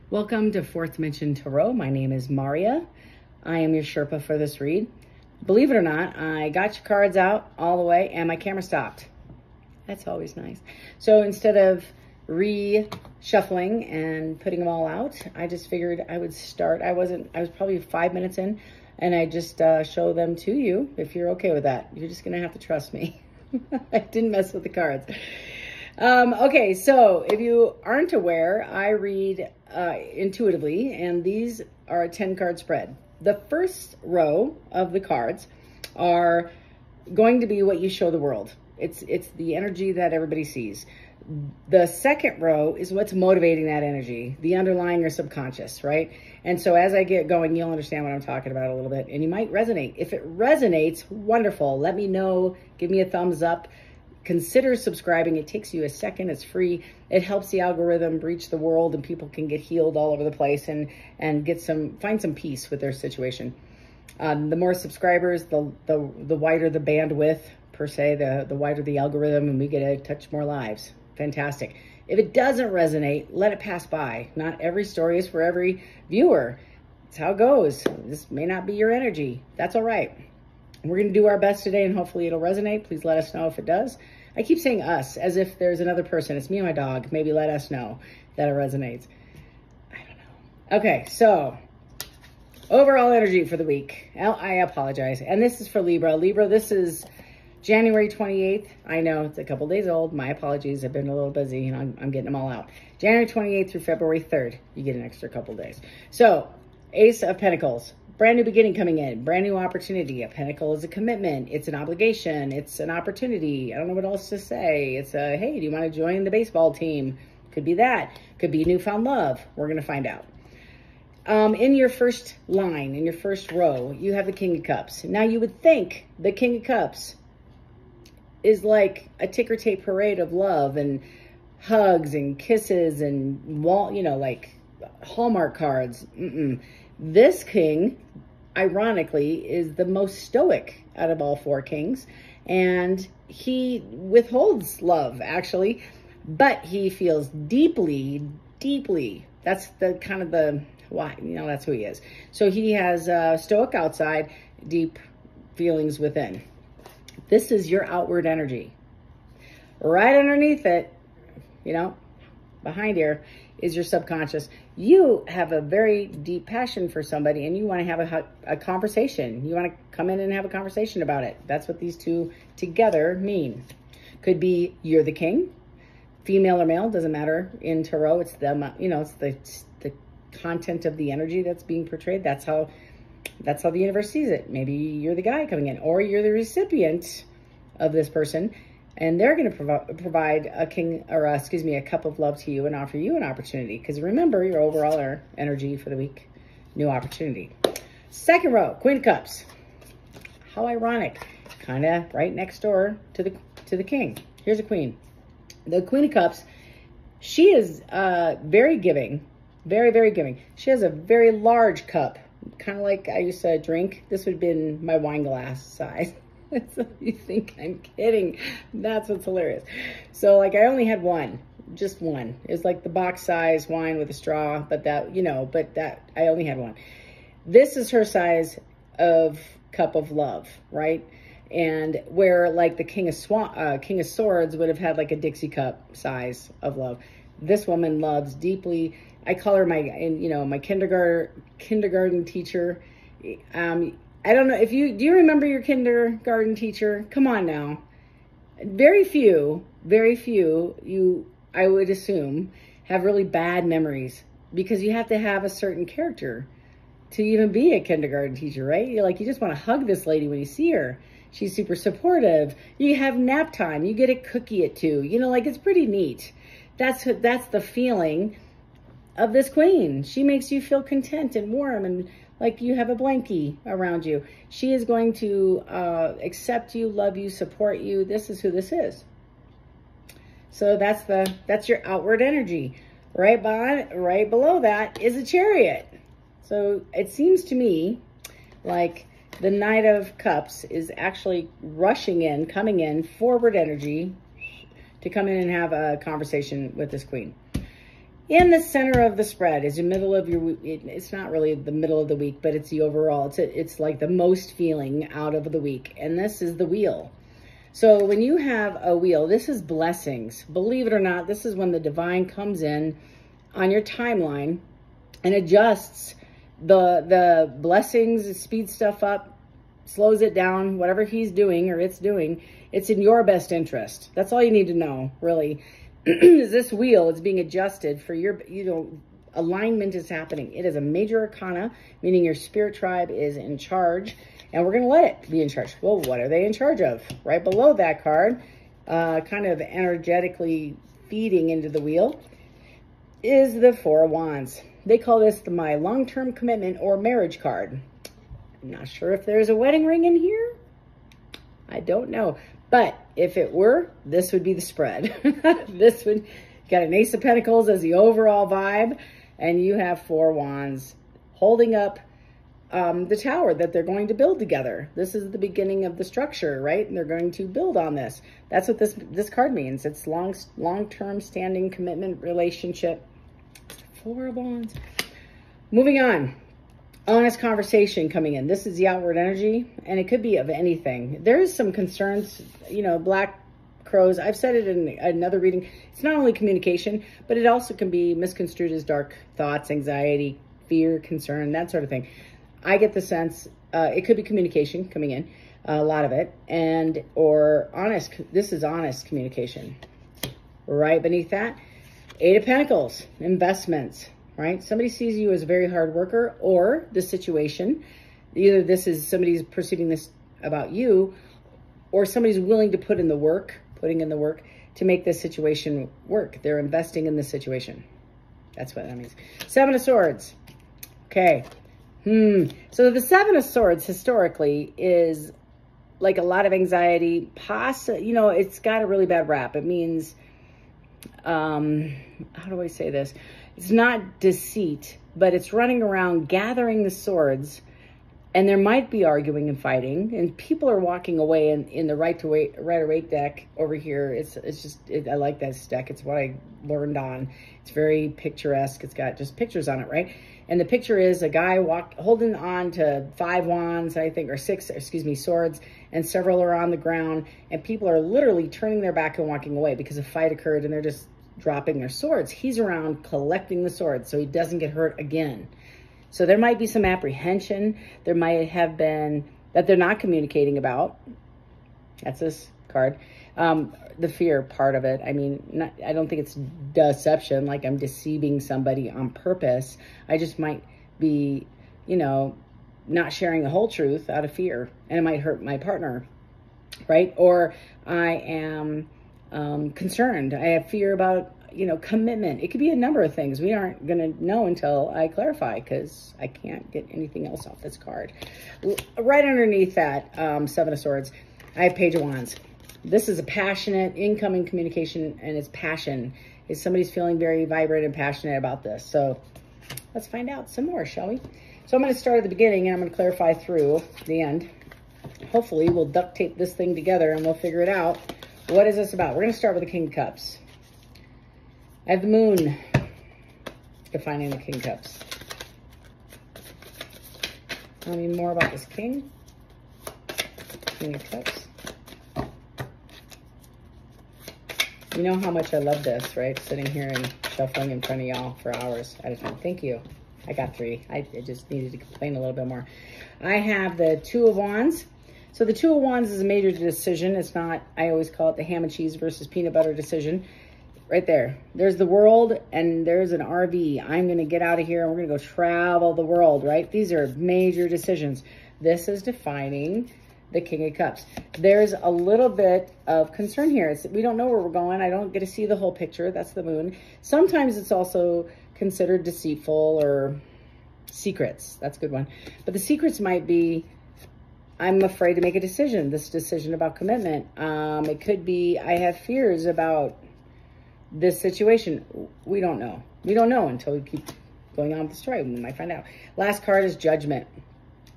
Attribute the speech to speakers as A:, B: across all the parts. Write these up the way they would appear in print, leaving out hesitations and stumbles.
A: Welcome to Fourth Dimension Tarot. My name is Maria. I am your Sherpa for this read. Believe it or not, I got your cards out all the way and my camera stopped. That's always nice. So instead of reshuffling and putting them all out, I just figured I would start. I was probably 5 minutes in, and I just show them to you if you're okay with that. You're just gonna have to trust me. I didn't mess with the cards. Okay, so if you aren't aware, I read intuitively, and these are a 10-card spread. The first row of the cards are going to be what you show the world. It's the energy that everybody sees. The second row is what's motivating that energy, the underlying or subconscious, right? And so as I get going, you'll understand what I'm talking about a little bit, and you might resonate. If it resonates, wonderful. Let me know. Give me a thumbs up. Consider subscribing. It takes you a second. It's free. It helps the algorithm reach the world, and people can get healed all over the place and find some peace with their situation. The more subscribers, the wider the bandwidth per se, the wider the algorithm, and we get to touch more lives. Fantastic. If it doesn't resonate, let it pass by. Not every story is for every viewer. It's how it goes. This may not be your energy. That's all right. We're going to do our best today, and hopefully it'll resonate. Please let us know if it does. I keep saying us as if there's another person. It's me and my dog. Maybe let us know that it resonates. I don't know. Okay, so overall energy for the week. I apologize. And this is for Libra. Libra, this is January 28th. I know it's a couple days old. My apologies. I've been a little busy, and I'm getting them all out. January 28th through February 3rd. You get an extra couple days. So, Ace of Pentacles. Brand new beginning coming in, brand new opportunity. A pentacle is a commitment. It's an obligation. It's an opportunity. I don't know what else to say. It's a, hey, do you want to join the baseball team? Could be that. Could be newfound love. We're going to find out. In your first line, in your first row, you have the King of Cups. Now you would think the King of Cups is like a ticker tape parade of love and hugs and kisses and like Hallmark cards. This king, ironically, is the most stoic out of all four kings, and he withholds love, actually, but he feels deeply, deeply. That's the kind of the why, that's who he is. So he has stoic outside, deep feelings within. This is your outward energy. Right underneath it, behind here, is your subconscious. You have a very deep passion for somebody, and you want to have a conversation. You want to come in and have a conversation about it. That's what these two together mean. Could be you're the king, female or male, doesn't matter. In tarot, it's them. It's the content of the energy that's being portrayed. That's how the universe sees it. Maybe you're the guy coming in, or you're the recipient of this person, and they're going to provide a cup of love to you and offer you an opportunity. Because remember, your overall energy for the week, new opportunity. Second row, Queen of Cups. How ironic. Kind of right next door to the king. Here's a queen. The Queen of Cups, she is very giving, very, very giving. She has a very large cup, kind of like I used to drink. This would have been my wine glass size. So you think I'm kidding. That's what's hilarious. So like I only had one, just one. It was like the box size wine with a straw, but that I only had one. This is her size of cup of love, right? And where like the King of Swords would have had like a Dixie cup size of love. This woman loves deeply. I call her my kindergarten teacher. I don't know if do you remember your kindergarten teacher? Come on now. Very few, I would assume, have really bad memories, because you have to have a certain character to even be a kindergarten teacher, right? You just want to hug this lady when you see her. She's super supportive. You have nap time. You get a cookie at 2. It's pretty neat. That's the feeling of this queen. She makes you feel content and warm and like you have a blankie around you. She is going to accept you, love you, support you. This is who this is. So that's your outward energy. Right below that is a Chariot. So it seems to me like the Knight of Cups is actually coming in, forward energy to come in and have a conversation with this queen. In the center of the spread is the middle of your week. It's not really the middle of the week, but it's the overall. It's like the most feeling out of the week. And this is the wheel. So when you have a wheel, this is blessings. Believe it or not, this is when the divine comes in on your timeline and adjusts the blessings, speeds stuff up, slows it down, whatever he's doing or it's doing. It's in your best interest. That's all you need to know, really. Is this wheel is being adjusted for your, alignment is happening. It is a major arcana, meaning your spirit tribe is in charge, and we're going to let it be in charge. Well, what are they in charge of? Right below that card, kind of energetically feeding into the wheel, is the Four of Wands. They call this my long-term commitment or marriage card. I'm not sure if there's a wedding ring in here. I don't know. But if it were, this would be the spread. This would, got an Ace of Pentacles as the overall vibe, and you have Four Wands holding up the tower that they're going to build together. This is the beginning of the structure, right? And they're going to build on this. That's what this card means. It's long-term standing commitment relationship. Four of Wands. Moving on. Honest conversation coming in. This is the outward energy, and it could be of anything. There is some concerns, black crows. I've said it in another reading. It's not only communication, but it also can be misconstrued as dark thoughts, anxiety, fear, concern, that sort of thing. I get the sense it could be communication coming in, a lot of it, or honest. This is honest communication. Right beneath that, Eight of Pentacles, investments. Right? Somebody sees you as a very hard worker, or the situation, either this is somebody's perceiving this about you, or somebody's willing to putting in the work to make this situation work. They're investing in this situation. That's what that means. Seven of Swords. Okay. So the Seven of Swords historically is like a lot of anxiety. It's got a really bad rap. It means, how do I say this? It's not deceit, but it's running around gathering the swords, and there might be arguing and fighting, and people are walking away in the Rider-Waite deck over here. I like this deck. It's what I learned on. It's very picturesque. It's got just pictures on it, right? And the picture is a guy holding on to 5 wands, I think, or 6, swords, and several are on the ground, and people are literally turning their back and walking away because a fight occurred, and they're just dropping their swords. He's around collecting the swords so he doesn't get hurt again. So there might be some apprehension. There might have been that they're not communicating about. That's this card. The fear part of it. I mean, I don't think it's deception, like I'm deceiving somebody on purpose. I just might be, not sharing the whole truth out of fear, and it might hurt my partner, right? Or I am concerned. I have fear about, commitment. It could be a number of things. We aren't going to know until I clarify, because I can't get anything else off this card. Right underneath that Seven of Swords, I have Page of Wands. This is a passionate incoming communication, and it's passion. Is somebody's feeling very vibrant and passionate about this. So let's find out some more, shall we? So I'm going to start at the beginning, and I'm going to clarify through the end. Hopefully we'll duct tape this thing together and we'll figure it out. What is this about? We're going to start with the King of Cups. I have the Moon defining the King of Cups. Tell me more about this King of Cups. You know how much I love this, right? Sitting here and shuffling in front of y'all for hours at a time. Thank you. I got 3. I just needed to complain a little bit more. I have the Two of Wands. So the Two of Wands is a major decision. It's not, I always call it the ham and cheese versus peanut butter decision. Right there. There's the world, and there's an RV. I'm going to get out of here, and we're going to go travel the world, right? These are major decisions. This is defining the King of Cups. There's a little bit of concern here. We don't know where we're going. I don't get to see the whole picture. That's the Moon. Sometimes it's also considered deceitful or secrets. That's a good one. But the secrets might be, I'm afraid to make a decision. This decision about commitment. It could be, I have fears about this situation. We don't know. We don't know until we keep going on with the story. We might find out. Last card is Judgment.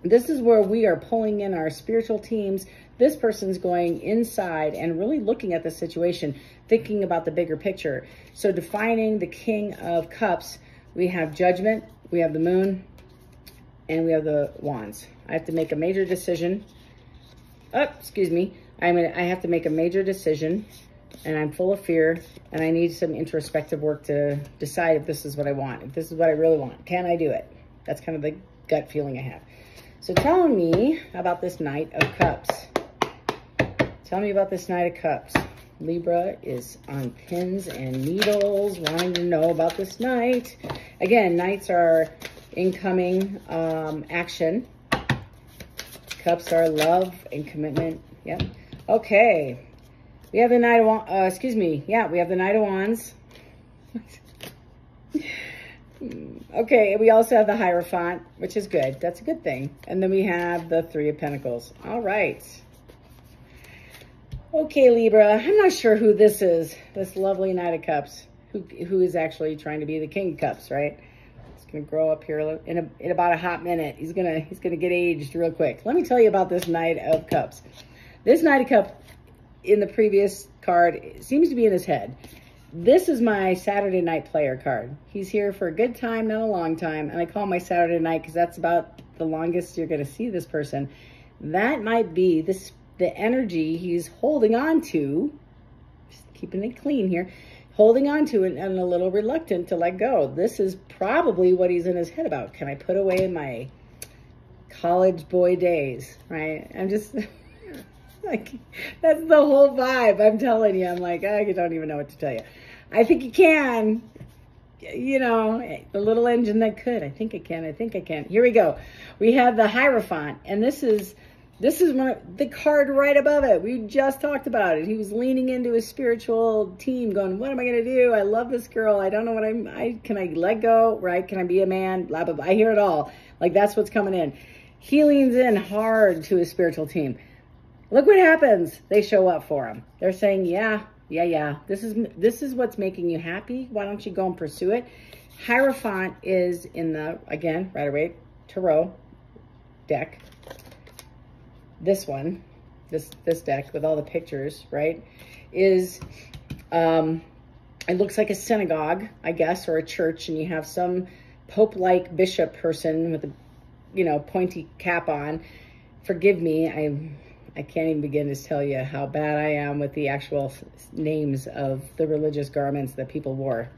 A: This is where we are pulling in our spiritual teams, This person's going inside and really looking at the situation, thinking about the bigger picture. So defining the King of Cups, we have Judgment, we have the Moon, and we have the Wands. I have to make a major decision. Oh, excuse me. I have to make a major decision, and I'm full of fear, and I need some introspective work to decide if this is what I want, if this is what I really want. Can I do it? That's kind of the gut feeling I have. So tell me about this Knight of Cups. Tell me about this Knight of Cups. Libra is on pins and needles, wanting to know about this Knight. Again, Knights are incoming action. Cups are love and commitment. Yep. Okay. We have the Knight of Wands. Excuse me. Yeah, we have the Knight of Wands. Okay, we also have the Hierophant, which is good. That's a good thing. And then we have the Three of Pentacles. All right. Okay, Libra. I'm not sure who this is. This lovely Knight of Cups. Who is actually trying to be the King of Cups, right? It's gonna grow up here in about a hot minute. He's gonna get aged real quick. Let me tell you about this Knight of Cups. This Knight of Cups in the previous card seems to be in his head. This is my Saturday night player card. He's here for a good time, not a long time. And I call my Saturday night because that's about the longest you're going to see this person. That might be the energy he's holding on to, just keeping it clean here, holding on to it and a little reluctant to let go. This is probably what he's in his head about. Can I put away my college boy days, right? I'm just... like, that's the whole vibe. I'm telling you. I'm like, I don't even know what to tell you. I think you can. You know, the little engine that could. I think I can. I think I can. Here we go. We have the Hierophant, and this is the card right above it. We just talked about it. He was leaning into his spiritual team, going, "What am I going to do? I love this girl. I don't know what can I let go? Right? Can I be a man? Blah blah blah." I hear it all. Like that's what's coming in. He leans in hard to his spiritual team. Look what happens. They show up for him. They're saying, yeah. This is what's making you happy. Why don't you go and pursue it? Hierophant is in the, again, Rider-Waite Tarot deck. This one, this deck with all the pictures, right, is, it looks like a synagogue, I guess, or a church, and you have some Pope-like bishop person with a, you know, pointy cap on. Forgive me, I can't even begin to tell you how bad I am with the actual names of the religious garments that people wore.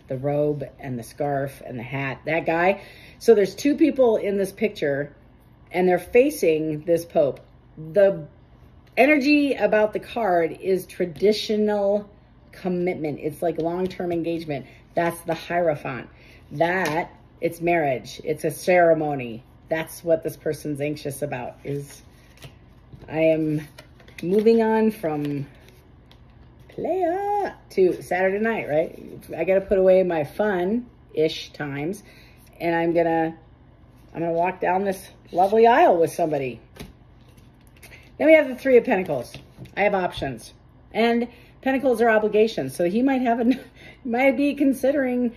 A: The robe and the scarf and the hat. That guy. So there's two people in this picture and they're facing this Pope. The energy about the card is traditional commitment. It's like long-term engagement. That's the Hierophant. That, it's marriage. It's a ceremony. That's what this person's anxious about is... I am moving on from playa to Saturday night, right? I got to put away my fun-ish times, and I'm gonna walk down this lovely aisle with somebody. Then we have the Three of Pentacles. I have options, and Pentacles are obligations, so he might be considering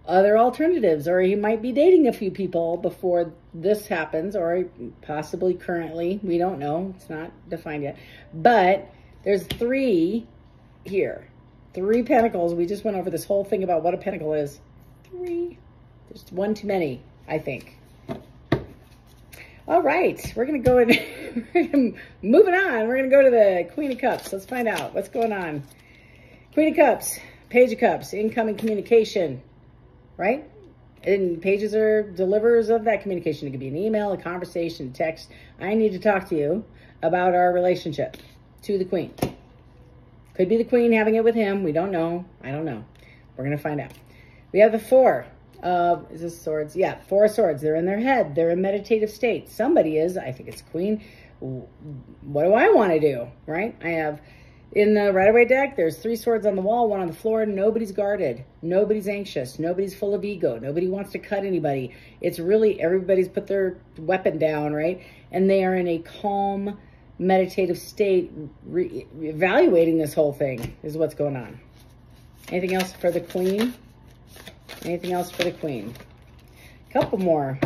A: other alternatives, or he might be dating a few people before this happens, or possibly currently. We don't know. It's not defined yet. But there's three here. Three Pentacles. We just went over this whole thing about what a Pentacle is. Three. There's one too many, I think. All right. We're going to go in. Moving on. We're going to go to the Queen of Cups. Let's find out what's going on. Queen of Cups. Page of Cups. Incoming communication. Right? And pages are deliverers of that communication. It could be an email, a conversation, a text. I need to talk to you about our relationship to the Queen. Could be the Queen having it with him. We don't know. I don't know. We're going to find out. We have the Four of, is this Swords? Yeah, Four of Swords. They're in their head. They're in meditative state. Somebody is, I think it's Queen. What do I want to do? Right? I have... In the Rider-Waite deck, there's three swords on the wall, one on the floor. Nobody's guarded. Nobody's anxious. Nobody's full of ego. Nobody wants to cut anybody. It's really everybody's put their weapon down, right? And they are in a calm, meditative state, evaluating this whole thing is what's going on. Anything else for the Queen? Anything else for the Queen? Couple more.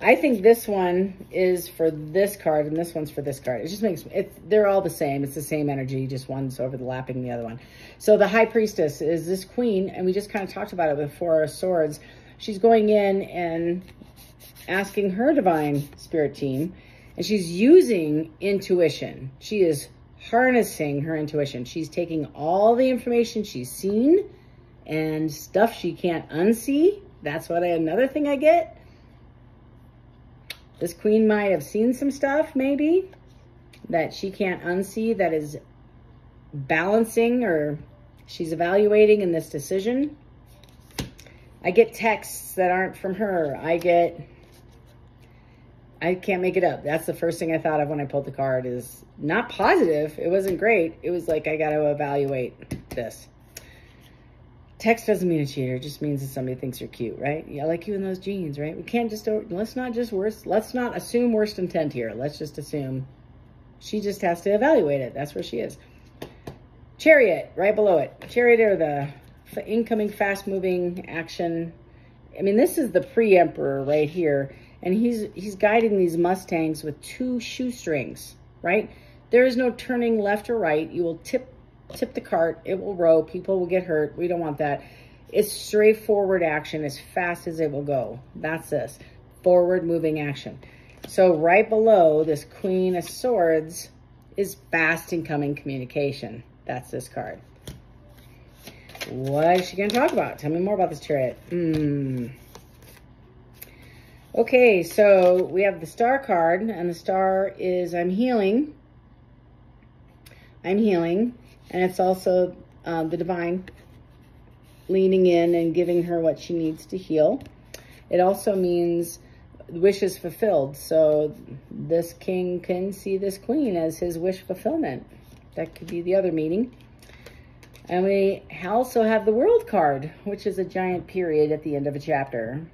A: I think this one is for this card and this one's for this card. It just makes it, they're all the same. It's the same energy, just one's overlapping the other one. So the High Priestess is this queen, and we just kind of talked about it with Four of Swords. She's going in and asking her divine spirit team, and she's using intuition. She is harnessing her intuition. She's taking all the information she's seen and stuff she can't unsee. That's what another thing I get. This queen might have seen some stuff, maybe, that she can't unsee, that is balancing, or she's evaluating in this decision. I get texts that aren't from her. I can't make it up. That's the first thing I thought of when I pulled the card, is not positive. It wasn't great. It was like, I got to evaluate this. Text doesn't mean a cheater. It just means that somebody thinks you're cute, right? Yeah, I like you in those jeans, right? We can't just, let's not assume worst intent here. Let's just assume she just has to evaluate it. That's where she is. Chariot, right below it. Chariot are the incoming fast-moving action. I mean, this is the pre-emperor right here. And he's guiding these Mustangs with 2 shoestrings, right? There is no turning left or right. You will tip the cart, it will row, people will get hurt. We don't want that. It's straightforward action, as fast as it will go. That's this forward moving action. So right below this Queen of Swords is fast incoming communication. That's this card. What is she going to talk about? Tell me more about this Chariot. Okay, so we have the Star card, and the Star is I'm healing. I'm healing. And it's also the divine leaning in and giving her what she needs to heal. It also means wishes fulfilled. So this king can see this queen as his wish fulfillment. That could be the other meaning. And we also have the World card, which is a giant period at the end of a chapter.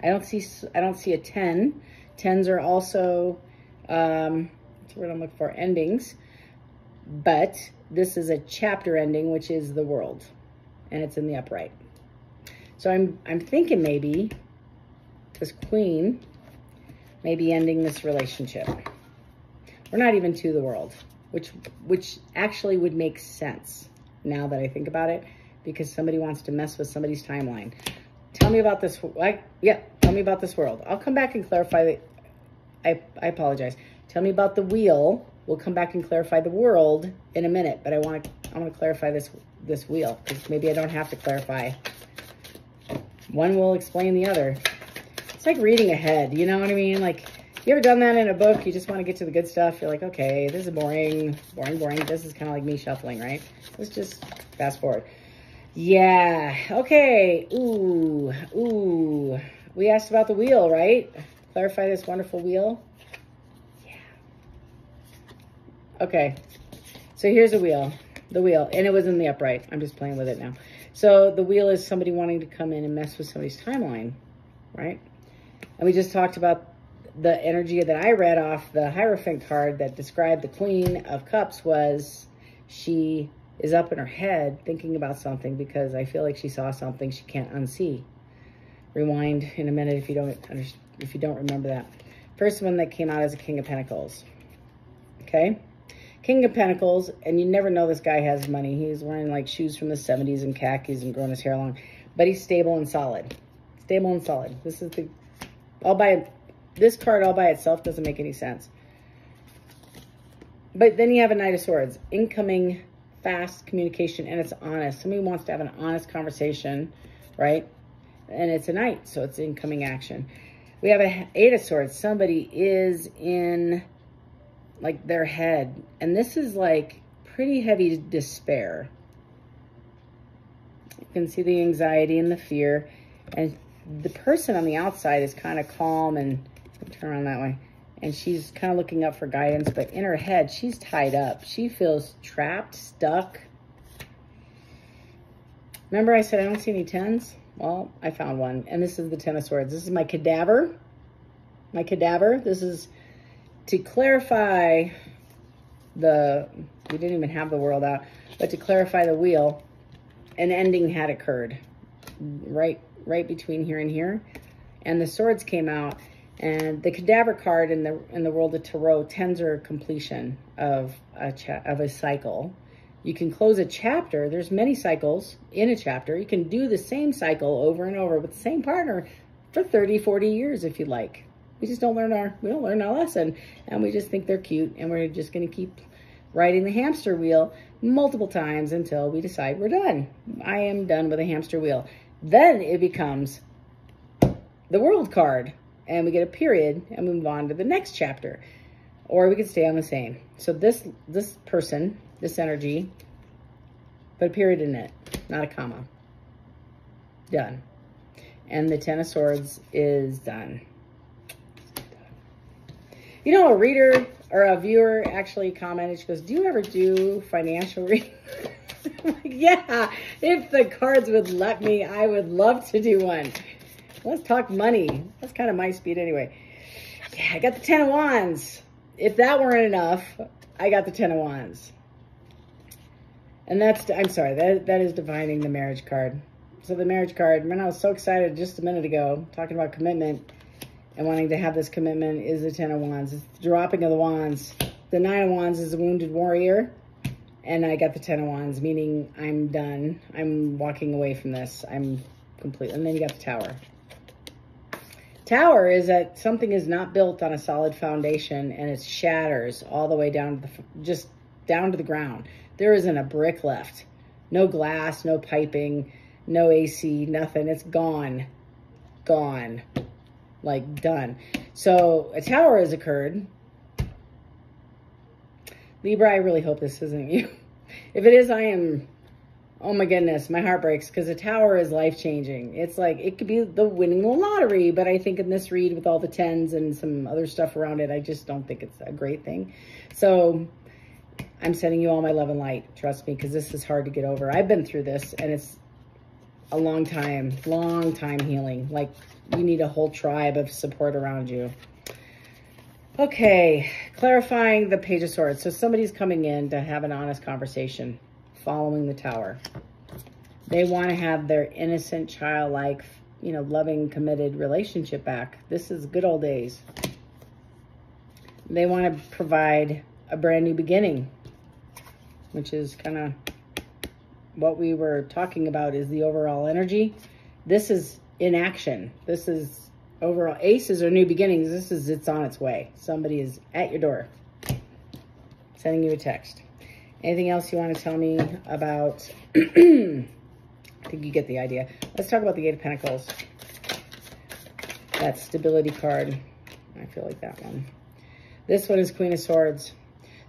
A: I don't see a 10. 10s are also, that's what I'm looking for, endings. But this is a chapter ending, which is the World, and it's in the upright. So I'm thinking maybe this queen may be ending this relationship. We're not even to the World, which actually would make sense now that I think about it, because somebody wants to mess with somebody's timeline. Tell me about this. Tell me about this World. I'll come back and clarify. I apologize. Tell me about the Wheel. We'll come back and clarify the World in a minute, but I want to clarify this Wheel, because maybe I don't have to clarify. One will explain the other. It's like reading ahead, you know what I mean? Like, you ever done that in a book? You just want to get to the good stuff. You're like, okay, this is boring. This is kind of like me shuffling, right? Let's just fast forward. Yeah, okay. Ooh. We asked about the Wheel, right? Clarify this wonderful Wheel. Okay, so here's the Wheel, and it was in the upright. I'm just playing with it now. So the Wheel is somebody wanting to come in and mess with somebody's timeline, right? And we just talked about the energy that I read off the Hierophant card that described the Queen of Cups was she is up in her head thinking about something, because I feel like she saw something she can't unsee. Rewind in a minute if you don't remember that. First one that came out is a King of Pentacles. Okay. King of Pentacles, and you never know this guy has money. He's wearing like shoes from the 70s and khakis and growing his hair long, but he's stable and solid. Stable and solid. This is this card all by itself doesn't make any sense. But then you have a Knight of Swords, incoming fast communication, and it's honest. Somebody wants to have an honest conversation, right? And it's a knight, so it's incoming action. We have a 8 of Swords. Somebody is in like their head, and this is like pretty heavy despair. You can see the anxiety and the fear, and the person on the outside is kind of calm, and turn around that way, and she's kind of looking up for guidance, but in her head she's tied up. She feels trapped, stuck. Remember I said I don't see any 10s? Well, I found one, and this is the 10 of Swords. This is my cadaver. This is to clarify we didn't even have the World out, but to clarify the Wheel, an ending had occurred right between here and here, and the swords came out. And the cadaver card in the world of tarot, 10s are completion of a cycle. You can close a chapter. There's many cycles in a chapter. You can do the same cycle over and over with the same partner for 30, 40 years if you like. We just don't learn our lesson, and we just think they're cute, and we're just going to keep riding the hamster wheel multiple times until we decide we're done. I am done with a hamster wheel. Then it becomes the world card, and we get a period and we move on to the next chapter, or we could stay on the same. So this person, this energy, put a period in it, not a comma. Done. And the 10 of Swords is done. You know, a reader or a viewer actually commented, she goes, do you ever do financial reading? Yeah, if the cards would let me, I would love to do one. Let's talk money. That's kind of my speed anyway. Yeah, I got the 10 of Wands. If that weren't enough, I got the 10 of Wands. And that's, I'm sorry, that is divining the marriage card. So the marriage card, man, I was so excited just a minute ago, talking about commitment and wanting to have this commitment, is the 10 of Wands. It's the dropping of the Wands. The 9 of Wands is a wounded warrior. And I got the 10 of Wands, meaning I'm done. I'm walking away from this. I'm complete. And then you got the Tower. Tower is that something is not built on a solid foundation, and it shatters all the way down to just down to the ground. There isn't a brick left. No glass, no piping, no AC, nothing. It's gone. Gone. Like, done. So a tower has occurred. Libra, I really hope this isn't you. If it is, I am, oh my goodness, my heart breaks, because a tower is life-changing. It's like, it could be the winning the lottery, but I think in this read with all the 10s and some other stuff around it, I just don't think it's a great thing. So I'm sending you all my love and light, trust me, because this is hard to get over. I've been through this, and it's a long time healing. Like, you need a whole tribe of support around you. Okay, clarifying the Page of Swords. So somebody's coming in to have an honest conversation following the Tower. They want to have their innocent, childlike, you know, loving, committed relationship back. This is good old days. They want to provide a brand new beginning, which is kind of what we were talking about, is the overall energy. This is in action. This is overall. Aces are new beginnings. This is, it's on its way. Somebody is at your door sending you a text. Anything else you want to tell me about? I think you get the idea. Let's talk about the 8 of Pentacles. That stability card. I feel like that one. This one is Queen of Swords.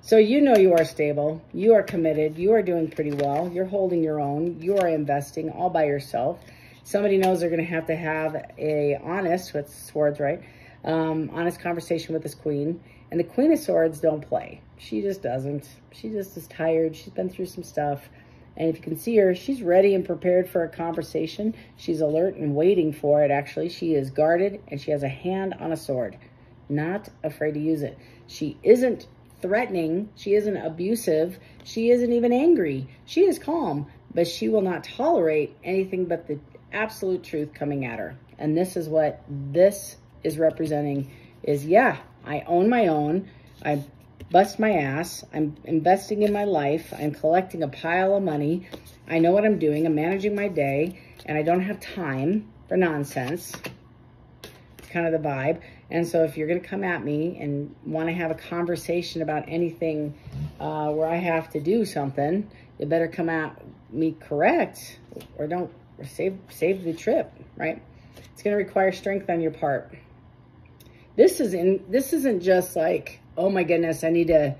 A: So you know you are stable. You are committed. You are doing pretty well. You're holding your own. You are investing all by yourself. Somebody knows they're going to have a honest, with swords, right? Honest conversation with this queen. And the Queen of Swords don't play. She just doesn't. She just is tired. She's been through some stuff. And if you can see her, she's ready and prepared for a conversation. She's alert and waiting for it, actually. She is guarded, and she has a hand on a sword. Not afraid to use it. She isn't threatening. She isn't abusive. She isn't even angry. She is calm, but she will not tolerate anything but the absolute truth coming at her. And this is what this is representing, is, yeah, I own my own. I bust my ass. I'm investing in my life. I'm collecting a pile of money. I know what I'm doing. I'm managing my day, and I don't have time for nonsense. It's kind of the vibe. And so if you're going to come at me and want to have a conversation about anything where I have to do something, you better come at me correct, or don't, or save the trip, right? It's going to require strength on your part. This isn't just like, oh my goodness, I need to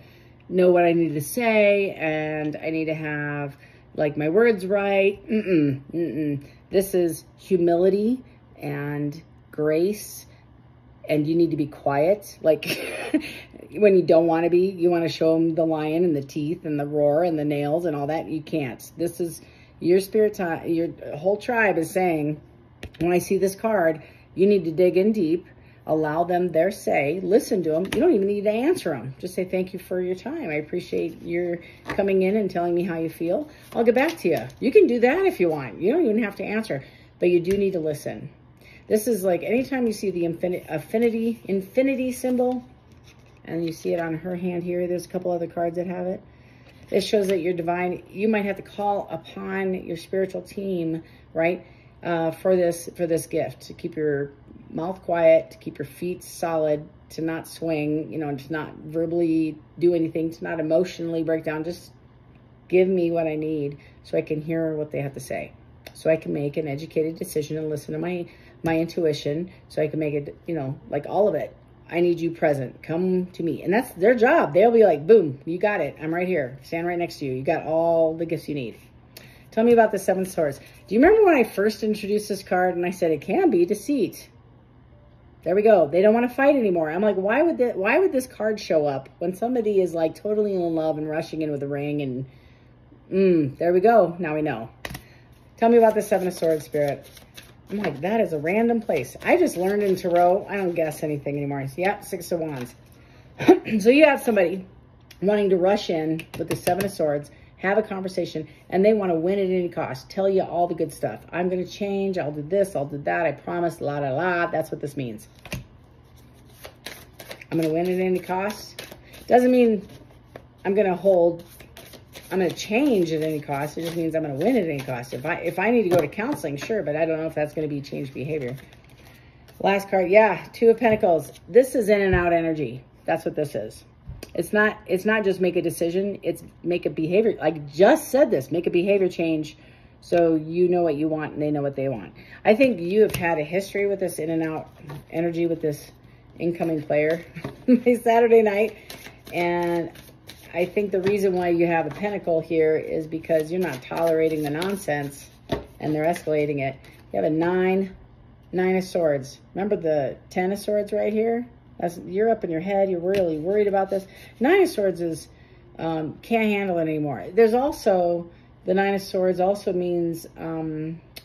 A: know what I need to say, and I need to have like my words right. This is humility and grace, and you need to be quiet. Like when you don't want to be, you want to show them the lion and the teeth and the roar and the nails and all that. You can't. This is your spirit time. Your whole tribe is saying, when I see this card, you need to dig in deep, allow them their say, listen to them. You don't even need to answer them. Just say, thank you for your time. I appreciate your coming in and telling me how you feel. I'll get back to you. You can do that if you want. You don't even have to answer, but you do need to listen. This is like anytime you see the infinity symbol, and you see it on her hand here, there's a couple other cards that have it. This shows that you're divine. You might have to call upon your spiritual team, right, for this gift, to keep your mouth quiet, to keep your feet solid, to not swing, you know, to not verbally do anything, to not emotionally break down. Just give me what I need so I can hear what they have to say, so I can make an educated decision and listen to my intuition, so I can make it, you know, like all of it. I need you present. Come to me. And that's their job. They'll be like, boom, you got it. I'm right here. Stand right next to you. You got all the gifts you need. Tell me about the Seven of Swords. Do you remember when I first introduced this card and I said it can be deceit? There we go. They don't want to fight anymore. I'm like, why would this card show up when somebody is like totally in love and rushing in with a ring? And there we go. Now we know. Tell me about the Seven of Swords, Spirit. I'm like, that is a random place. I just learned in Tarot, I don't guess anything anymore. Yeah, Six of Wands. So you have somebody wanting to rush in with the Seven of Swords, have a conversation, and they want to win at any cost. Tell you all the good stuff. I'm going to change. I'll do this. I'll do that. I promise. La, la, la. That's what this means. I'm going to win at any cost. Doesn't mean I'm going to change at any cost. It just means I'm going to win at any cost. If I need to go to counseling, sure, but I don't know if that's going to be changed behavior. Last card, yeah, Two of Pentacles. This is in and out energy. That's what this is. It's not just make a decision, it's make a behavior. I just said this, make a behavior change so you know what you want and they know what they want. I think you have had a history with this in and out energy with this incoming player Saturday night. And I think the reason why you have a pentacle here is because you're not tolerating the nonsense and they're escalating it. You have a nine of swords. Remember the 10 of swords right here? You're up in your head. You're really worried about this. Nine of swords is can't handle it anymore. There's also the Nine of Swords also means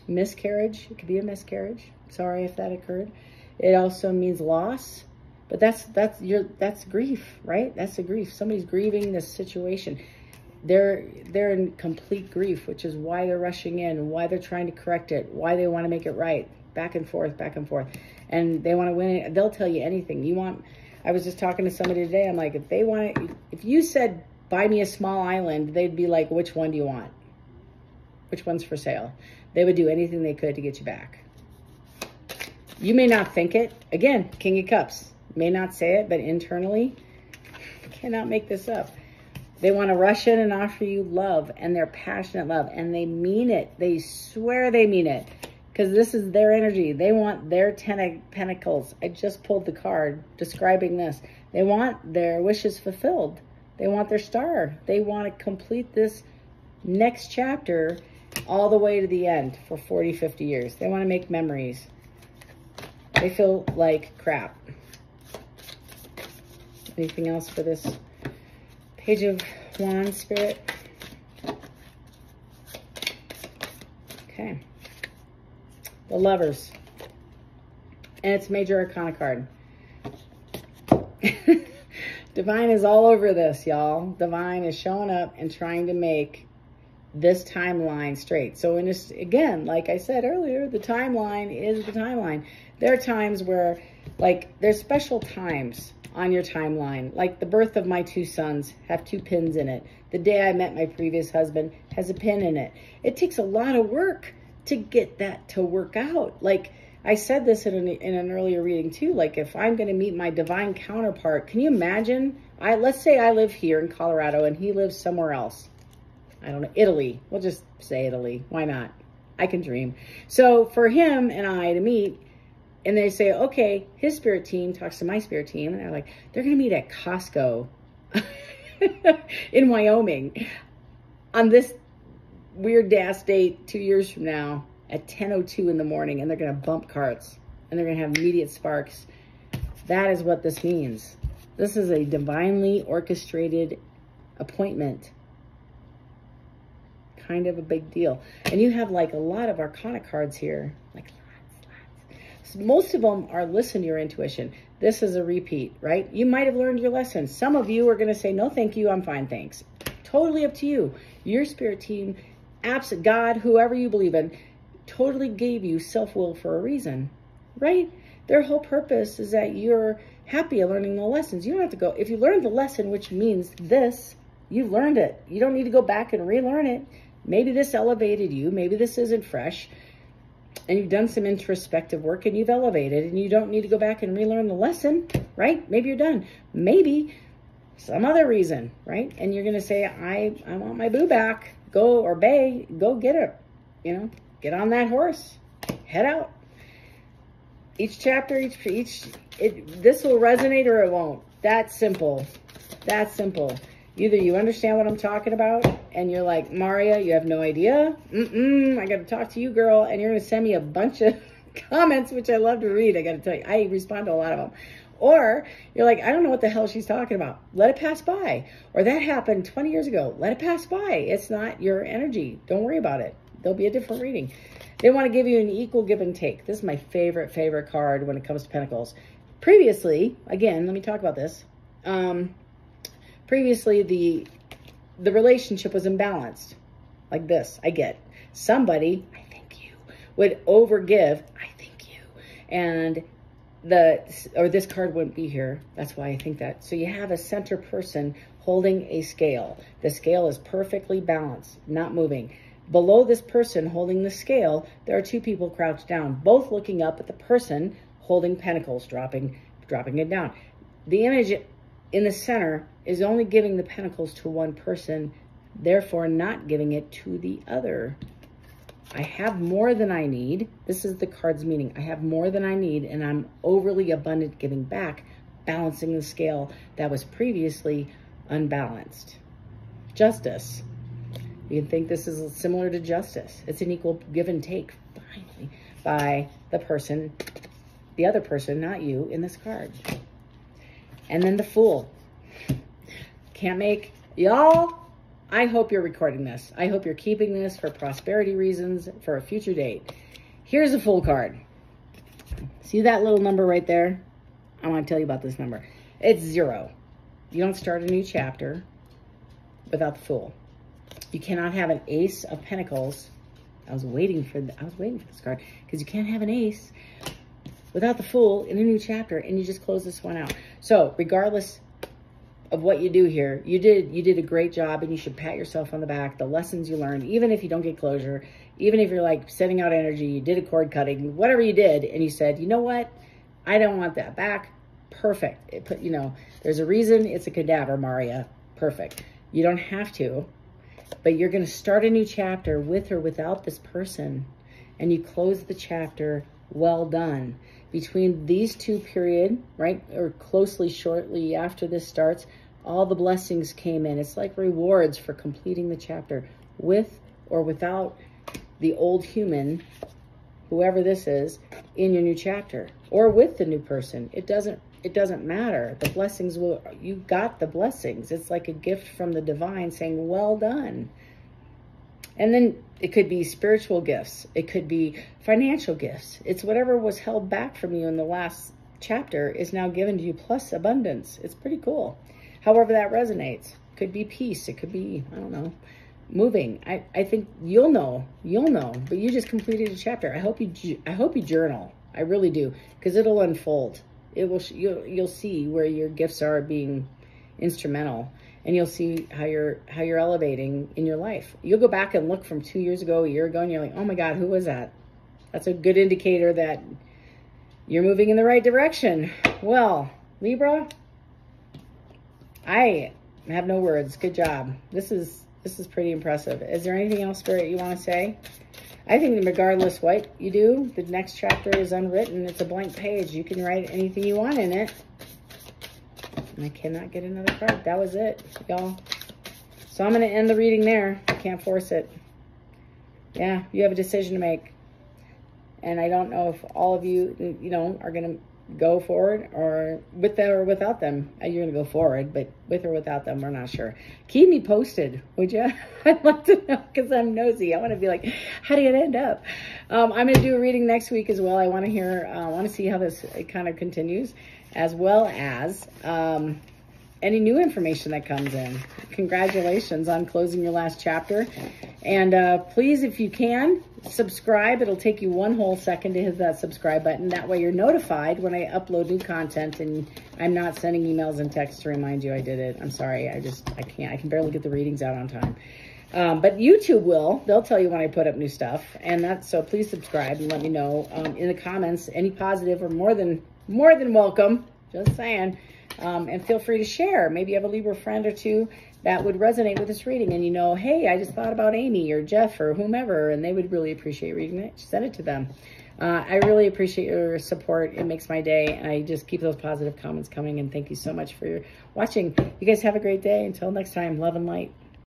A: miscarriage. It could be a miscarriage. Sorry if that occurred. It also means loss. But that's grief, right? That's the grief. Somebody's grieving this situation. They're in complete grief, which is why they're rushing in, why they're trying to correct it, why they want to make it right. Back and forth, back and forth. And they want to win it. They'll tell you anything. I was just talking to somebody today. I'm like, if you said, buy me a small island, they'd be like, which one do you want? Which one's for sale? They would do anything they could to get you back. You may not think it. Again, King of Cups. May not say it, but internally, cannot make this up. They want to rush in and offer you love, and their passionate love, and they mean it. They swear they mean it. Because this is their energy. They want their 10 of Pentacles. I just pulled the card describing this. They want their wishes fulfilled. They want their star. They want to complete this next chapter all the way to the end for 40, 50 years. They want to make memories. They feel like crap. Anything else for this Page of Wands, Spirit? Okay. The Lovers. And it's Major Arcana card. Divine is all over this, y'all. Divine is showing up and trying to make this timeline straight. So in this, again, like I said earlier, the timeline is the timeline. There are times where, like, there's special times on your timeline. Like the birth of my two sons have 2 pins in it. The day I met my previous husband has a pin in it. It takes a lot of work to get that to work out. Like I said this in an earlier reading too, like if I'm going to meet my divine counterpart, can you imagine? Let's say I live here in Colorado and he lives somewhere else. I don't know, Italy. We'll just say Italy. Why not? I can dream. So for him and I to meet, and they say, okay, his spirit team talks to my spirit team, and they're like, they're going to meet at Costco in Wyoming on this weird ass date 2 years from now at 10:02 in the morning, and they're going to bump carts and they're going to have immediate sparks. That is what this means. This is a divinely orchestrated appointment. Kind of a big deal. And you have like a lot of Arcana cards here, like lots. So most of them are listen to your intuition. This is a repeat, right? You might have learned your lesson. Some of you are going to say, no, thank you. I'm fine. Thanks. Totally up to you. Your spirit team, God, whoever you believe in, totally gave you self-will for a reason. right? Their whole purpose is that you're happy at learning the lessons. You don't have to go, if you learned the lesson, which means this, you've learned it. You don't need to go back and relearn it. Maybe this elevated you. Maybe this isn't fresh. And you've done some introspective work and you've elevated and you don't need to go back and relearn the lesson, right? Maybe you're done. Maybe some other reason, right? And you're going to say, I want my boo back. Go, or bae, go get her. You know, get on that horse. Head out. Each chapter, this will resonate or it won't. That's simple. That's simple. Either you understand what I'm talking about and you're like, Maria, you have no idea. I got to talk to you, girl. And you're going to send me a bunch of comments, which I love to read. I got to tell you, I respond to a lot of them. Or you're like, I don't know what the hell she's talking about. Let it pass by. Or that happened 20 years ago. Let it pass by. It's not your energy. Don't worry about it. There'll be a different reading. They want to give you an equal give and take. This is my favorite card when it comes to Pentacles. Previously, again, let me talk about this. Previously, the relationship was imbalanced. Like this, I get. Somebody, I think you, would overgive, I think you. And this card wouldn't be here. That's why I think that. So you have a center person holding a scale. The scale is perfectly balanced, not moving. Below this person holding the scale, there are two people crouched down, both looking up at the person holding pentacles, dropping it down. The image in the center is only giving the pentacles to one person, therefore not giving it to the other. I have more than I need. This is the card's meaning. I have more than I need, and I'm overly abundant giving back, balancing the scale that was previously unbalanced. Justice. You can think this is similar to justice. It's an equal give and take, finally, by the person, the other person, not you, in this card. And then the Fool. Can't make, y'all, I hope you're recording this. I hope you're keeping this for prosperity reasons for a future date. Here's a Fool card. See that little number right there? I want to tell you about this number. It's 0. You don't start a new chapter without the Fool. You cannot have an Ace of Pentacles. I was waiting for this card because you can't have an Ace without the Fool in a new chapter, and you just close this one out. So regardless of what you do here, you did a great job, and you should pat yourself on the back. The lessons you learned, even if you don't get closure, even if you're like sending out energy, you did a cord cutting, whatever you did, and you said, you know what, I don't want that back. Perfect. It put, you know, there's a reason it's a cadaver, Maria. Perfect. You don't have to. But you're going to start a new chapter with or without this person. And you close the chapter, well done. Between these two period, right, or closely shortly after this starts, all the blessings came in. It's like rewards for completing the chapter with or without the old human, whoever this is, in your new chapter. Or with the new person. It doesn't matter. The blessings you got the blessings. It's like a gift from the divine saying, well done. And then it could be spiritual gifts. It could be financial gifts. It's whatever was held back from you in the last chapter is now given to you, plus abundance. It's pretty cool. However that resonates. It could be peace. It could be, I don't know, moving. I think you'll know, but you just completed a chapter. I hope you journal. I really do, because it'll unfold. It will. You'll see where your gifts are being instrumental, and you'll see how you're elevating in your life. You'll go back and look from 2 years ago, a year ago, and you're like, oh my God, who was that? That's a good indicator that you're moving in the right direction. Well, Libra, I have no words. Good job. This is pretty impressive. Is there anything else, Spirit, you want to say? I think regardless what you do, the next chapter is unwritten. It's a blank page. You can write anything you want in it. And I cannot get another card. That was it, y'all. So I'm going to end the reading there. I can't force it. Yeah, you have a decision to make. And I don't know if all of you, are going to go forward or with them or without them. You're going to go forward, but with or without them, we're not sure. Keep me posted, would you? I'd like to know, because I'm nosy. I want to be like, how did it end up? I'm going to do a reading next week as well. I want to hear, I want to see how this kind of continues, as well as any new information that comes in. Congratulations on closing your last chapter. And please, if you can, subscribe. It'll take you one whole second to hit that subscribe button. That way you're notified when I upload new content, and I'm not sending emails and texts to remind you I did it. I'm sorry. I can't. I can barely get the readings out on time. But YouTube will. They'll tell you when I put up new stuff. And so please subscribe and let me know in the comments. Any positive or more than welcome. Just saying. And feel free to share. Maybe you have a Libra friend or two that would resonate with this reading, and hey, I just thought about Amy or Jeff or whomever, and they would really appreciate reading it. Send it to them. I really appreciate your support. It makes my day, and I just keep those positive comments coming, and thank you so much for watching. You guys have a great day. Until next time, love and light.